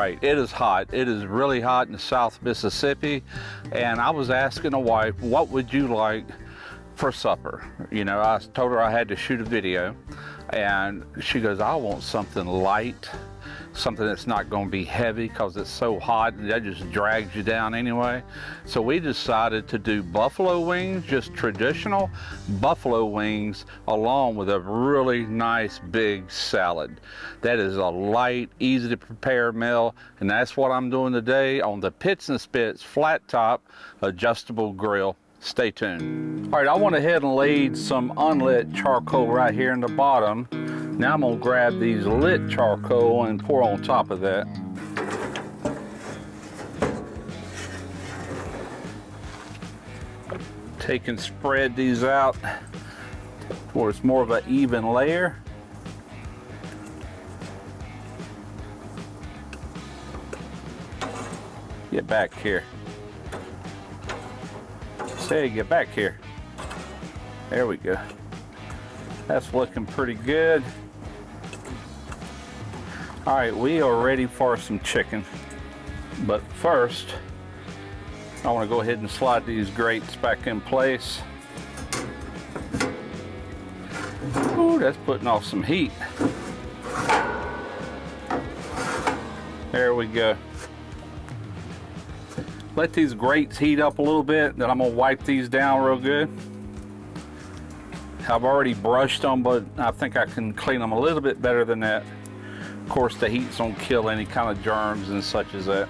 right, it is hot. It is really hot in South Mississippi. And I was asking the wife, what would you like for supper? You know, I told her I had to shoot a video. And she goes, I want something light, something that's not going to be heavy because it's so hot and that just drags you down anyway. So we decided to do buffalo wings, just traditional buffalo wings, along with a really nice big salad. That is a light, easy to prepare meal, and that's what I'm doing today on the Pits and Spits flat top adjustable grill. Stay tuned. All right, I went ahead and laid some unlit charcoal right here in the bottom. Now I'm gonna grab these lit charcoal and pour on top of that. Take and spread these out where it's more of an even layer. Get back here. Say, get back here. There we go. That's looking pretty good. All right, we are ready for some chicken. But first, I want to go ahead and slide these grates back in place. Ooh, that's putting off some heat. There we go. Let these grates heat up a little bit, then I'm gonna wipe these down real good. I've already brushed them, but I think I can clean them a little bit better than that. Of course, the heat's gonna kill any kind of germs and such as that.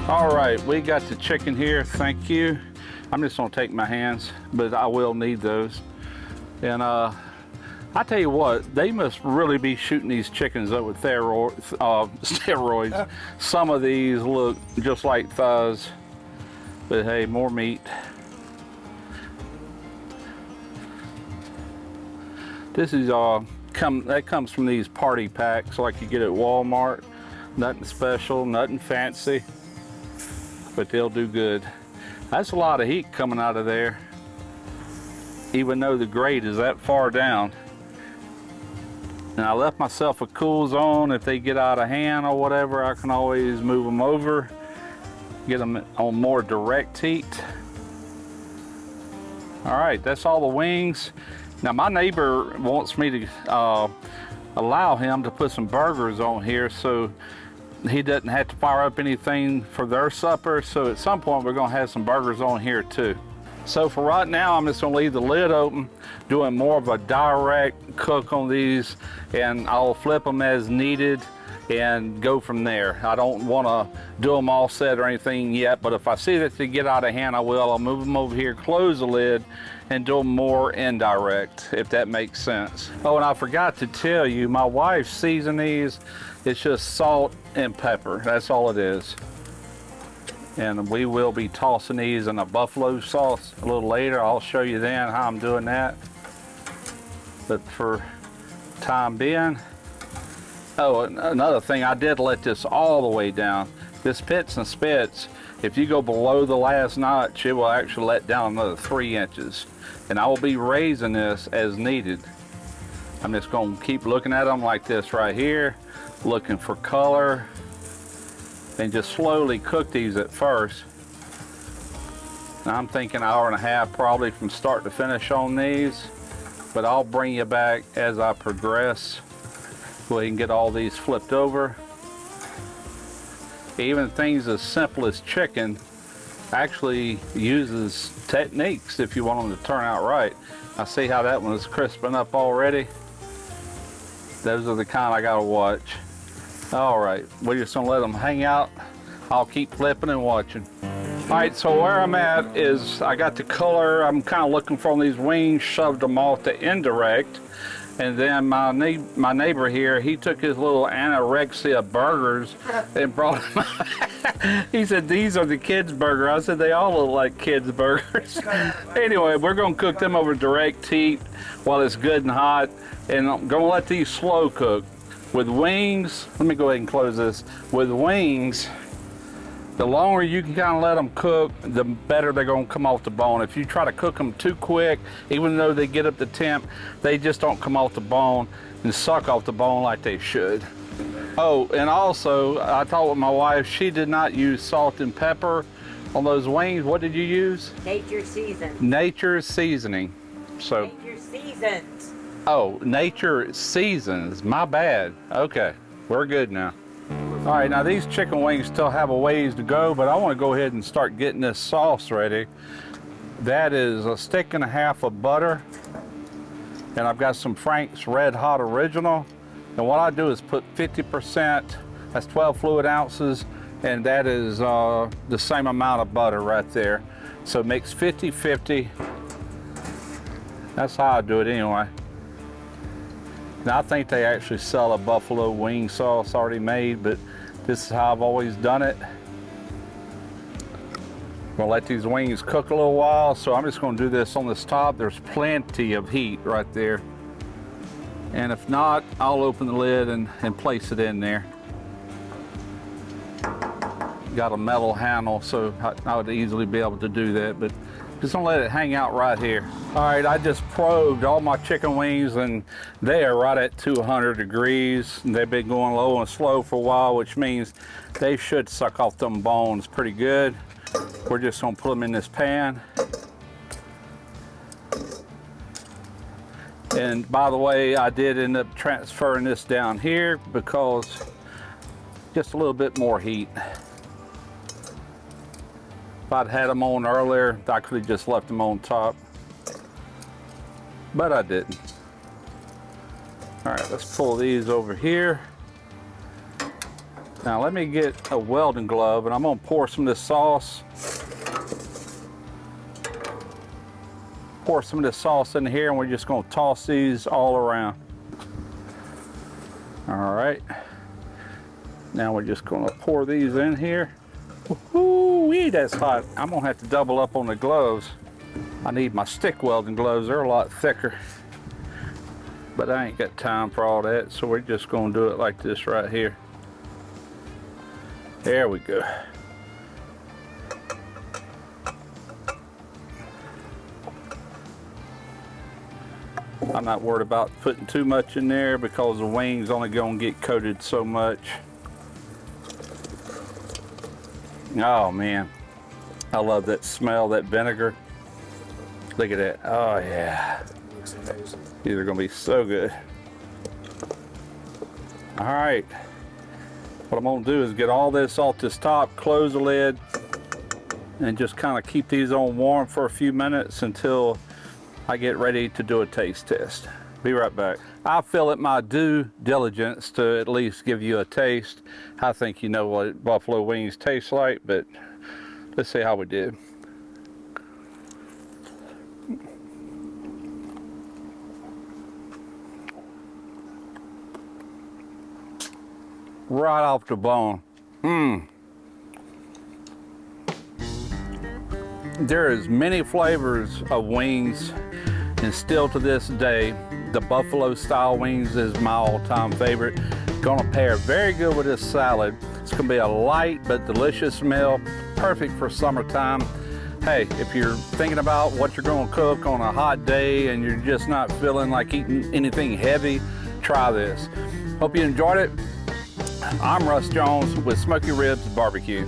All right, we got the chicken here, thank you. I'm just gonna take my hands, but I will need those. And I tell you what, they must really be shooting these chickens up with steroids. Some of these look just like thighs, but hey, more meat. This is that comes from these party packs like you get at Walmart. Nothing special, nothing fancy, but they'll do good. That's a lot of heat coming out of there, even though the grate is that far down. And I left myself a cool zone. If they get out of hand or whatever, I can always move them over, get them on more direct heat. All right, that's all the wings. Now my neighbor wants me to allow him to put some burgers on here so he doesn't have to fire up anything for their supper. So at some point we're gonna have some burgers on here too. So for right now, I'm just gonna leave the lid open, doing more of a direct cook on these, and I'll flip them as needed and go from there. I don't wanna do them all set or anything yet, but if I see that they get out of hand, I will. I'll move them over here, close the lid, and do them more indirect, if that makes sense. Oh, and I forgot to tell you, my wife seasoned these. It's just salt and pepper, that's all it is. And we will be tossing these in a buffalo sauce a little later. I'll show you then how I'm doing that. But for time being, oh, another thing, I did let this all the way down. This Pits and Spits, if you go below the last notch, it will actually let down another 3 inches. And I will be raising this as needed. I'm just gonna keep looking at them like this right here, looking for color, and just slowly cook these at first. Now I'm thinking 1.5 hours probably from start to finish on these, but I'll bring you back as I progress. We can get all these flipped over. Even things as simple as chicken actually uses techniques if you want them to turn out right. I see how that one is crisping up already. Those are the kind I gotta watch. All right, we're just gonna let them hang out. I'll keep flipping and watching. All right, so where I'm at is I got the color. I'm kind of looking for these wings, shoved them off to indirect. And then my neighbor here, he took his little anorexia burgers and brought them. He said, these are the kids' burger. I said, they all look like kids' burgers. Anyway, we're gonna cook them over direct heat while it's good and hot. And I'm gonna let these slow cook. With wings, let me go ahead and close this. With wings, the longer you can kind of let them cook, the better they're gonna come off the bone. If you try to cook them too quick, even though they get up to temp, they just don't come off the bone and suck off the bone like they should. Oh, and also, I talked with my wife, she did not use salt and pepper on those wings. What did you use? Nature seasoned. Nature seasoning. So, Nature seasoned. oh, nature seasons. My bad. Okay, we're good now. All right, now these chicken wings still have a ways to go, but I want to go ahead and start getting this sauce ready. That is a stick and a half of butter, and I've got some Frank's Red Hot Original. And what I do is put 50%, that's 12 fluid ounces, and that is the same amount of butter right there. So mix 50-50. That's how I do it anyway. Now I think they actually sell a buffalo wing sauce already made, but this is how I've always done it. I'm gonna let these wings cook a little while, so I'm just gonna do this on this top. There's plenty of heat right there. And if not, I'll open the lid and place it in there. Got a metal handle, so I would easily be able to do that, but just gonna let it hang out right here. All right, I just probed all my chicken wings and they are right at 200 degrees. They've been going low and slow for a while, which means they should suck off them bones pretty good. We're just gonna put them in this pan. And by the way, I did end up transferring this down here because just a little bit more heat. If I'd had them on earlier, I could have just left them on top, but I didn't. All right, let's pull these over here. Now let me get a welding glove and I'm gonna pour some of this sauce. Pour some of this sauce in here and we're just gonna toss these all around. All right. Now we're just gonna pour these in here. Woo-wee, that's hot. I'm gonna have to double up on the gloves. I need my stick welding gloves. They're a lot thicker. But I ain't got time for all that, so we're just gonna do it like this right here. There we go. I'm not worried about putting too much in there because the wings only gonna get coated so much. Oh man, I love that smell, that vinegar. Look at that. Oh yeah. Looks amazing. These are gonna be so good. All right. What I'm gonna do is get all this off this top, close the lid, and just kind of keep these on warm for a few minutes until I get ready to do a taste test. Be right back. I feel it my due diligence to at least give you a taste. I think you know what buffalo wings taste like, but let's see how we did. Right off the bone. There is many flavors of wings, and still to this day, the buffalo style wings is my all-time favorite. Gonna pair very good with this salad. It's gonna be a light but delicious meal, perfect for summertime. Hey, if you're thinking about what you're gonna cook on a hot day and you're just not feeling like eating anything heavy, try this. Hope you enjoyed it. I'm Russ Jones with Smoky Ribs Barbecue.